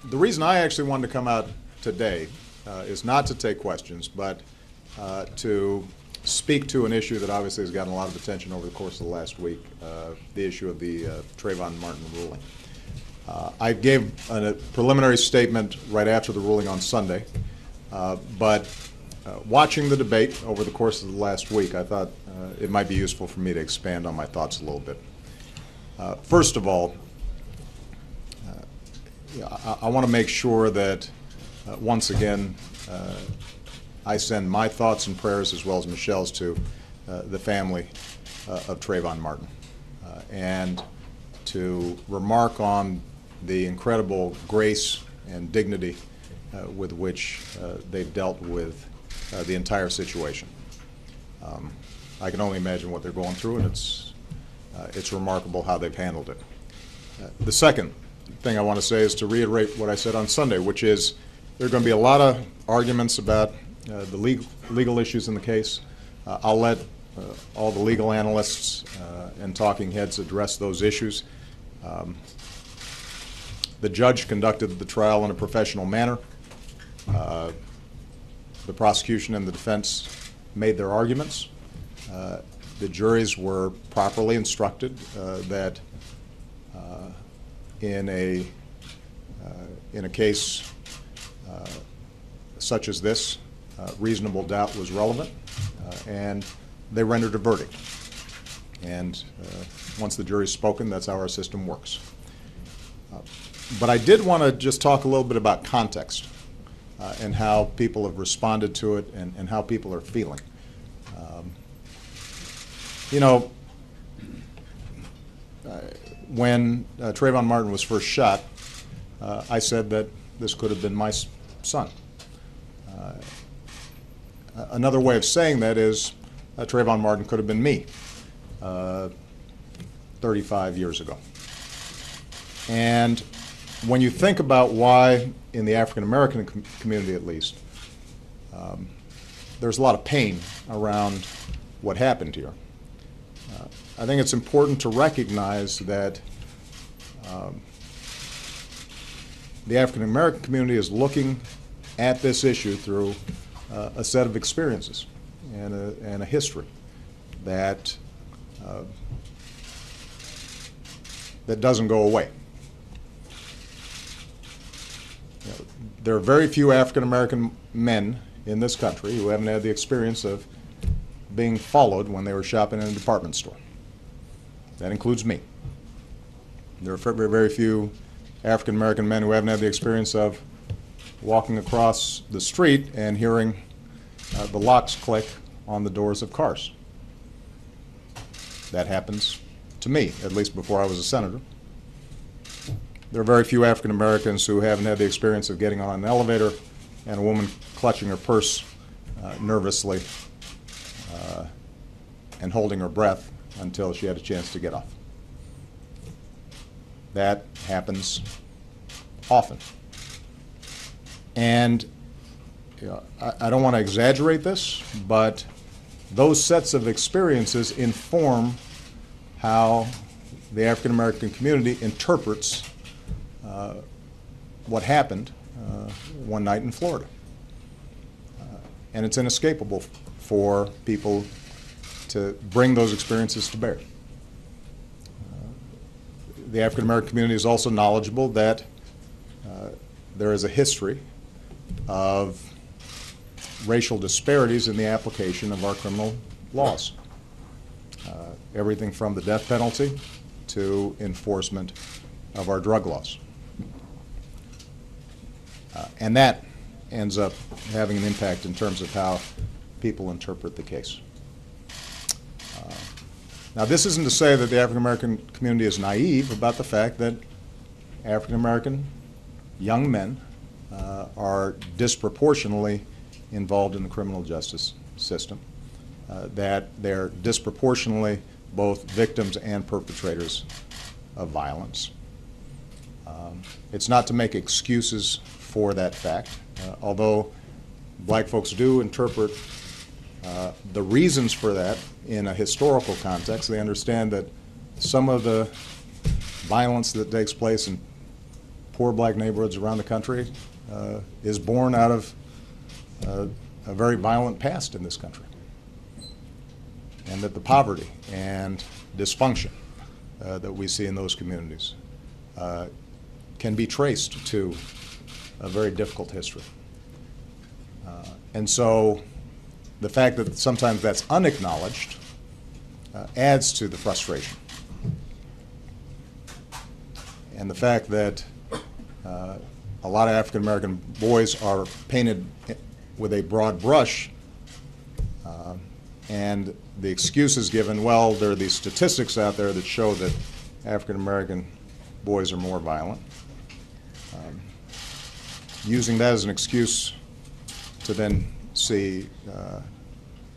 The reason I actually wanted to come out today is not to take questions, but to speak to an issue that obviously has gotten a lot of attention over the course of the last week, the issue of the Trayvon Martin ruling. I gave a preliminary statement right after the ruling on Sunday, but watching the debate over the course of the last week, I thought it might be useful for me to expand on my thoughts a little bit. First of all, I want to make sure that once again I send my thoughts and prayers as well as Michelle's to the family of Trayvon Martin and to remark on the incredible grace and dignity with which they've dealt with the entire situation. I can only imagine what they're going through, and it's remarkable how they've handled it. The second thing I want to say is to reiterate what I said on Sunday, which is there are going to be a lot of arguments about the legal issues in the case. I'll let all the legal analysts and talking heads address those issues. The judge conducted the trial in a professional manner. The prosecution and the defense made their arguments. The juries were properly instructed that in a case such as this, reasonable doubt was relevant, and they rendered a verdict. And once the jury's spoken, that's how our system works. But I did want to just talk a little bit about context and how people have responded to it and how people are feeling. When Trayvon Martin was first shot, I said that this could have been my son. Another way of saying that is Trayvon Martin could have been me 35 years ago. And when you think about why, in the African American community at least, there's a lot of pain around what happened here, I think it's important to recognize that the African American community is looking at this issue through a set of experiences and a history that doesn't go away. There are very few African American men in this country who haven't had the experience of being followed when they were shopping in a department store. That includes me. There are very few African American men who haven't had the experience of walking across the street and hearing the locks click on the doors of cars. That happens to me, at least before I was a senator. There are very few African Americans who haven't had the experience of getting on an elevator and a woman clutching her purse nervously and holding her breath until she had a chance to get off. That happens often. And I don't want to exaggerate this, but those sets of experiences inform how the African American community interprets what happened one night in Florida. And it's inescapable for people to bring those experiences to bear. The African American community is also knowledgeable that there is a history of racial disparities in the application of our criminal laws. Everything from the death penalty to enforcement of our drug laws. And that ends up having an impact in terms of how people interpret the case. Now, this isn't to say that the African American community is naive about the fact that African American young men are disproportionately involved in the criminal justice system, that they're disproportionately both victims and perpetrators of violence. It's not to make excuses for that fact, although black folks do interpret the reasons for that in a historical context. They understand that some of the violence that takes place in poor black neighborhoods around the country is born out of a very violent past in this country, and that the poverty and dysfunction that we see in those communities can be traced to a very difficult history. And so the fact that sometimes that's unacknowledged adds to the frustration. And the fact that a lot of African American boys are painted with a broad brush, and the excuse is given, well, there are these statistics out there that show that African American boys are more violent. Using that as an excuse to then see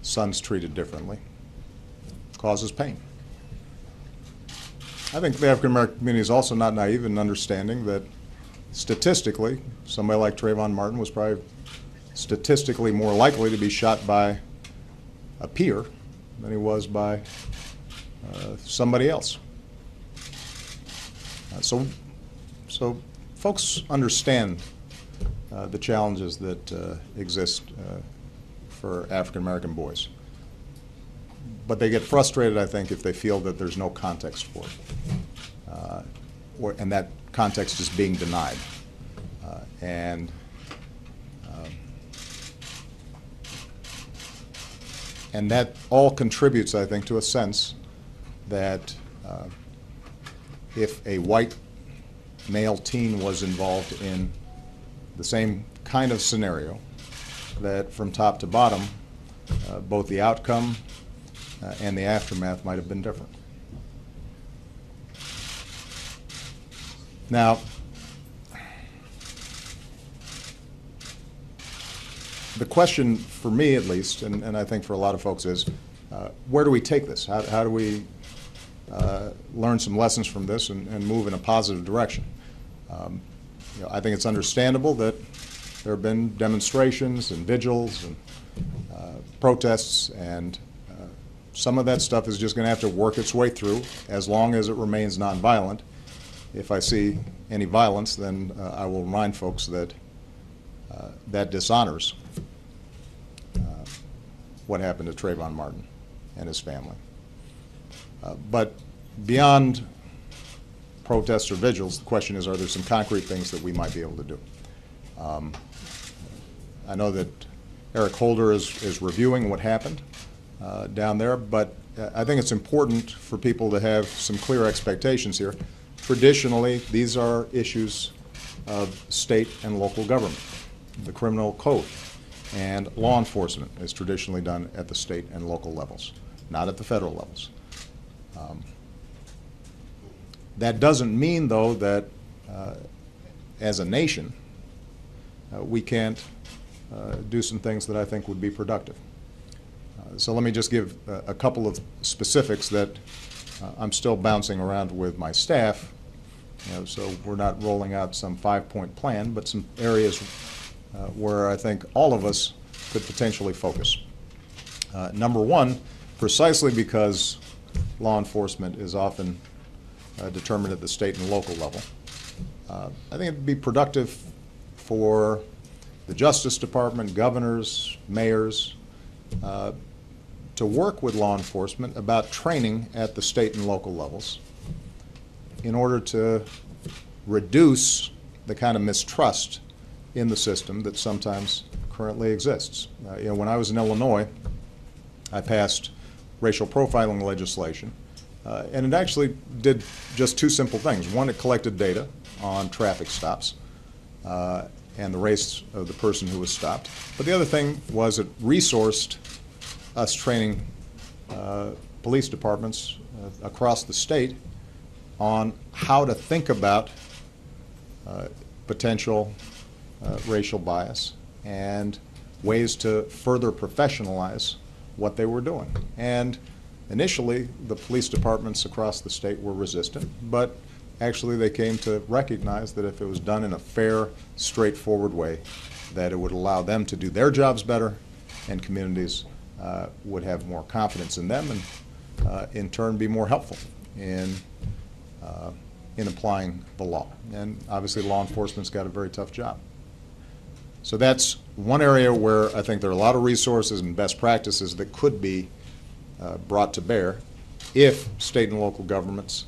sons treated differently causes pain. I think the African American community is also not naive in understanding that statistically, somebody like Trayvon Martin was probably statistically more likely to be shot by a peer than he was by somebody else. So folks understand the challenges that exist for African American boys. But they get frustrated, I think, if they feel that there's no context for it, and that context is being denied. And that all contributes, I think, to a sense that if a white male teen was involved in the same kind of scenario, that from top to bottom, both the outcome and the aftermath might have been different. Now, the question for me at least, and I think for a lot of folks, is where do we take this? How do we learn some lessons from this and move in a positive direction? I think it's understandable that there have been demonstrations and vigils and protests, and some of that stuff is just going to have to work its way through as long as it remains nonviolent. If I see any violence, then I will remind folks that that dishonors what happened to Trayvon Martin and his family. But beyond protests or vigils, the question is, are there some concrete things that we might be able to do? I know that Eric Holder is reviewing what happened down there, but I think it's important for people to have some clear expectations here. Traditionally, these are issues of state and local government. The criminal code and law enforcement is traditionally done at the state and local levels, not at the federal levels. That doesn't mean, though, that as a nation, we can't do some things that I think would be productive. So let me just give a couple of specifics that I'm still bouncing around with my staff. So we're not rolling out some 5-point plan, but some areas where I think all of us could potentially focus. Number one, precisely because law enforcement is often determined at the state and local level, I think it would be productive for the Justice Department, governors, mayors, to work with law enforcement about training at the state and local levels in order to reduce the kind of mistrust in the system that sometimes currently exists. When I was in Illinois, I passed racial profiling legislation, and it actually did just two simple things. One, it collected data on traffic stops and the race of the person who was stopped. But the other thing was it resourced us training police departments across the state on how to think about potential racial bias and ways to further professionalize what they were doing. And initially, the police departments across the state were resistant, but actually they came to recognize that if it was done in a fair, straightforward way, that it would allow them to do their jobs better, and communities would have more confidence in them and in turn be more helpful in in applying the law. And obviously law enforcement's got a very tough job. So that's one area where I think there are a lot of resources and best practices that could be brought to bear if state and local governments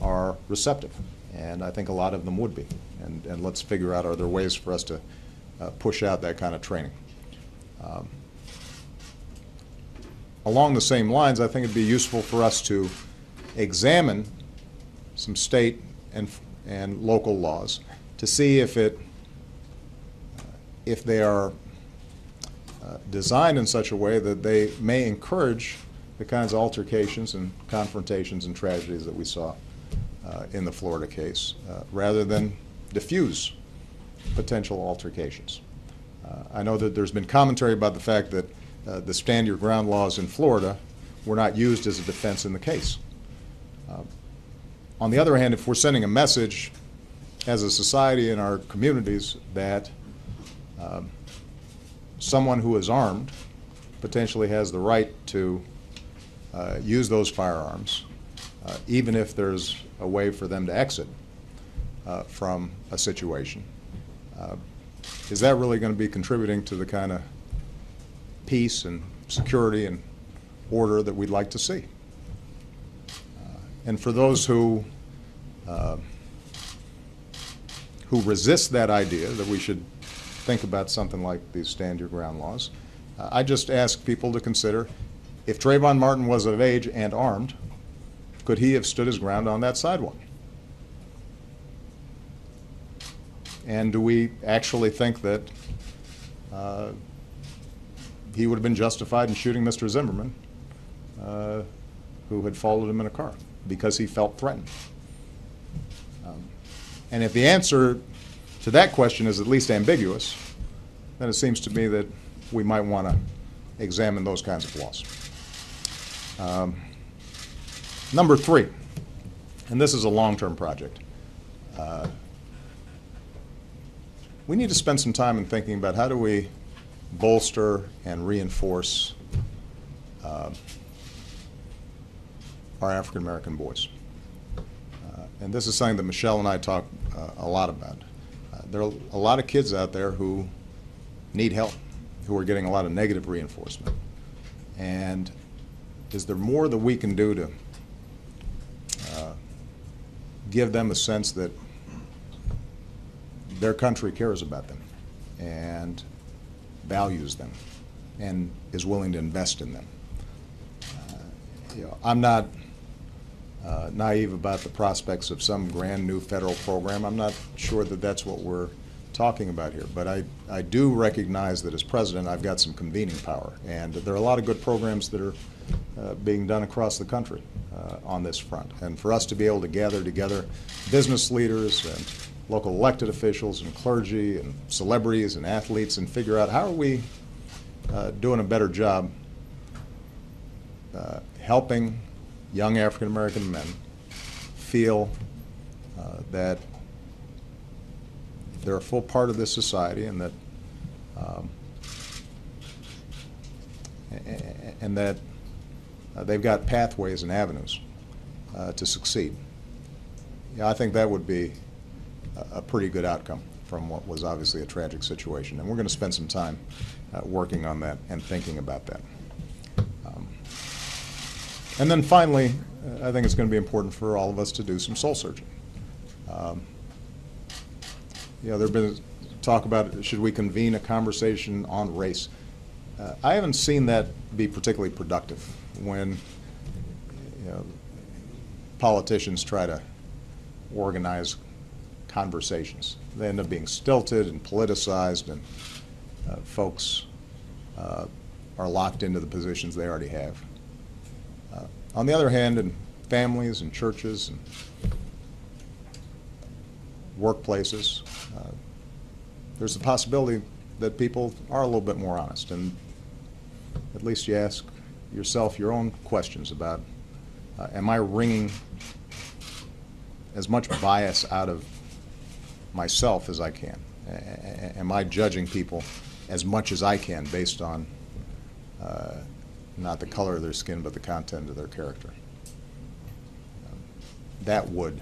are receptive. And I think a lot of them would be. And let's figure out, are there ways for us to push out that kind of training. Along the same lines, I think it'd be useful for us to examine some state and local laws to see if they are designed in such a way that they may encourage the kinds of altercations and confrontations and tragedies that we saw in the Florida case, rather than diffuse potential altercations. I know that there's been commentary about the fact that the stand your ground laws in Florida were not used as a defense in the case. On the other hand, if we're sending a message as a society in our communities that someone who is armed potentially has the right to use those firearms, even if there's a way for them to exit from a situation, is that really going to be contributing to the kind of peace and security and order that we'd like to see? And for those who resist that idea that we should think about something like these stand your ground laws, I just ask people to consider, if Trayvon Martin was of age and armed, could he have stood his ground on that sidewalk? And do we actually think that he would have been justified in shooting Mr. Zimmerman, who had followed him in a car, because he felt threatened? And if the answer to that question is at least ambiguous, then it seems to me that we might want to examine those kinds of laws. Number 3, and this is a long-term project. We need to spend some time in thinking about how do we bolster and reinforce our African American boys. And this is something that Michelle and I talk a lot about. There are a lot of kids out there who need help, who are getting a lot of negative reinforcement. And is there more that we can do to give them a sense that their country cares about them and values them and is willing to invest in them? I'm not naive about the prospects of some grand new federal program. I'm not sure that that's what we're talking about here, but I do recognize that as president I've got some convening power, and there are a lot of good programs that are being done across the country on this front. And for us to be able to gather together business leaders and local elected officials and clergy and celebrities and athletes and figure out how are we doing a better job helping young African American men feel that they're a full part of this society, and that they've got pathways and avenues to succeed. I think that would be a pretty good outcome from what was obviously a tragic situation, and we're going to spend some time working on that and thinking about that. And then finally, I think it's going to be important for all of us to do some soul searching. There's been talk about, should we convene a conversation on race? I haven't seen that be particularly productive when politicians try to organize conversations. They end up being stilted and politicized, and folks are locked into the positions they already have. On the other hand, in families and churches and workplaces, there's the possibility that people are a little bit more honest, and at least you ask yourself your own questions about, am I wringing as much bias out of myself as I can? Am I judging people as much as I can based on not the color of their skin, but the content of their character? That would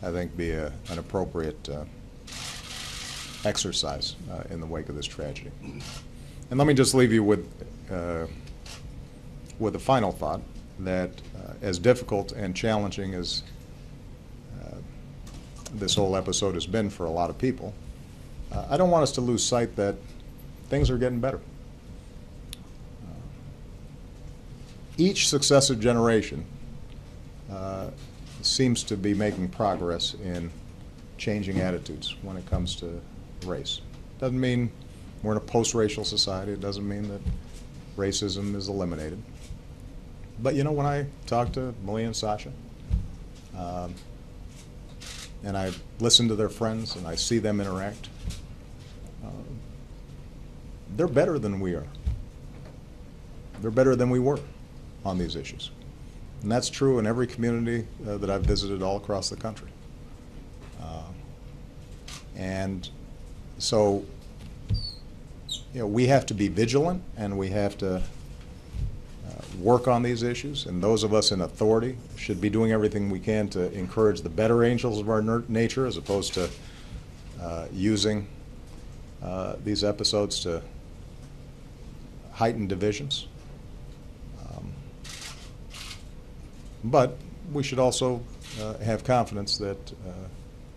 I think, be an appropriate exercise in the wake of this tragedy. And let me just leave you with a final thought that as difficult and challenging as this whole episode has been for a lot of people, I don't want us to lose sight that things are getting better. Each successive generation seems to be making progress in changing attitudes when it comes to race. Doesn't mean we're in a post-racial society. It doesn't mean that racism is eliminated. But you know, when I talk to Malia and Sasha, and I listen to their friends and I see them interact, they're better than we are. They're better than we were on these issues. And that's true in every community that I've visited all across the country. And so, you know, we have to be vigilant, and we have to work on these issues, and those of us in authority should be doing everything we can to encourage the better angels of our nature, as opposed to using these episodes to heighten divisions. But we should also have confidence that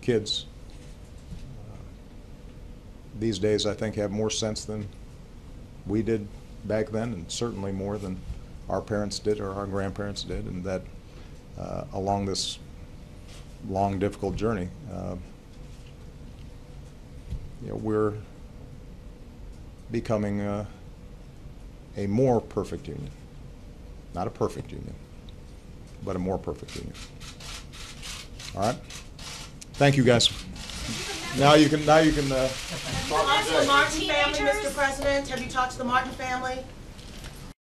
kids these days, I think, have more sense than we did back then, and certainly more than our parents did or our grandparents did, and that along this long, difficult journey, you know, we're becoming a more perfect union. Not a perfect union, but a more perfect union. All right? Thank you, guys. Now you can. Have you talked to the Martin family, Mr. President? Have you talked to the Martin family?